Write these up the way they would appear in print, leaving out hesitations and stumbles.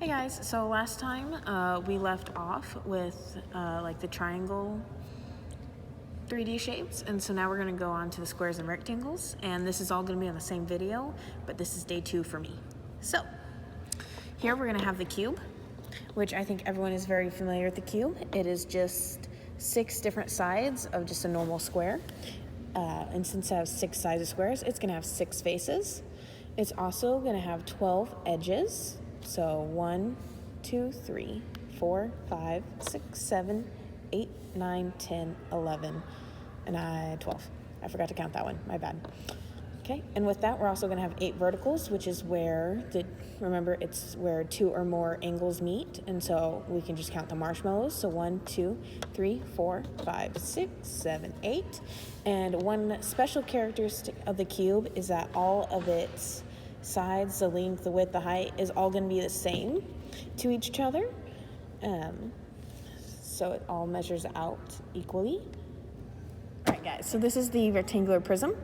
Hey guys, so last time we left off with like the triangle 3D shapes, and so now we're going to go on to the squares and rectangles, and this is all going to be on the same video, but this is day 2 for me. So here we're going to have the cube, which I think everyone is very familiar with the cube. It is just 6 different sides of just a normal square, and since it has 6 sides of squares, it's going to have 6 faces. It's also going to have 12 edges. So 1, 2, 3, 4, 5, 6, 7, 8, 9, 10, 11, and 12. I forgot to count that one, my bad. Okay, and with that, we're also gonna have 8 verticals, which is where, remember, it's where 2 or more angles meet, and so we can just count the marshmallows. So 1, 2, 3, 4, 5, 6, 7, 8. And one special characteristic of the cube is that all of its sides, the length, the width, the height, is all going to be the same to each other. So it all measures out equally. All right, guys, so this is the rectangular prism.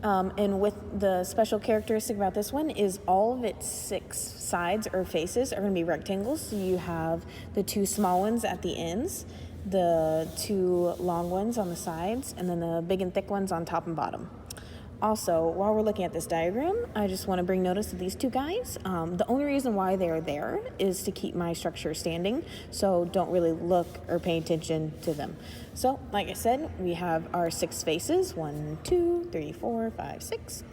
And with the special characteristic about this one is all of its 6 sides or faces are going to be rectangles. So you have the 2 small ones at the ends, the 2 long ones on the sides, and then the big and thick ones on top and bottom. Also, while we're looking at this diagram, I just want to bring notice of these 2 guys. The only reason why they are there is to keep my structure standing, so don't really look or pay attention to them. So, like I said, we have our 6 faces, 1, 2, 3, 4, 5, 6.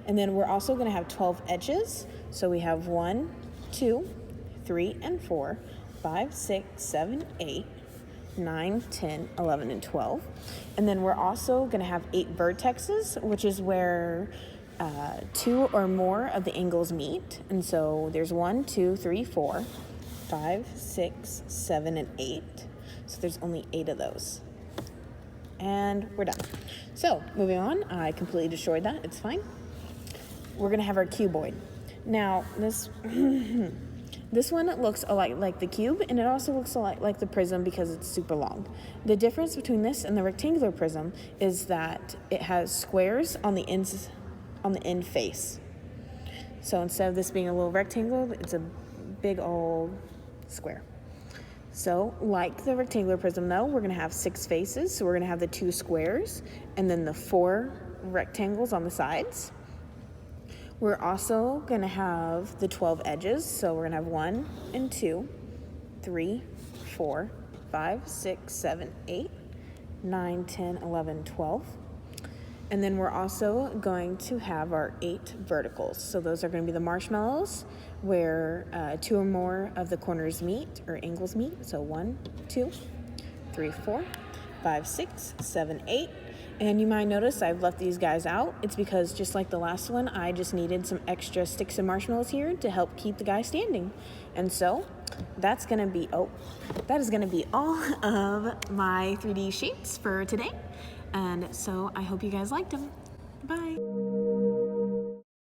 And then we're also going to have 12 edges. So we have 1, 2, 3, and 4, 5, 6, 7, 8. 9, 10, 11, and 12. And then we're also going to have 8 vertexes, which is where 2 or more of the angles meet. And so there's 1, 2, 3, 4, 5, 6, 7, and 8. So there's only 8 of those. And we're done. So moving on, I completely destroyed that. It's fine. We're going to have our cuboid. Now, this... This one looks a lot like the cube, and it also looks a lot like the prism because it's super long. The difference between this and the rectangular prism is that it has squares on the end face. So instead of this being a little rectangle, it's a big old square. So like the rectangular prism though, we're going to have 6 faces. So we're going to have the 2 squares and then the 4 rectangles on the sides. We're also going to have the 12 edges, so we're going to have 1 and 2, 3, 4, 5, 6, 7, 8, 9, 10, 11, 12. And then we're also going to have our 8 verticals. So those are going to be the marshmallows, where 2 or more of the corners meet, or angles meet. So 1, 2, 3, 4, 5, 6, 7, 8. And you might notice I've left these guys out. It's because just like the last one, I just needed some extra sticks and marshmallows here to help keep the guy standing. And so that is gonna be all of my 3D shapes for today. And so I hope you guys liked them. Bye.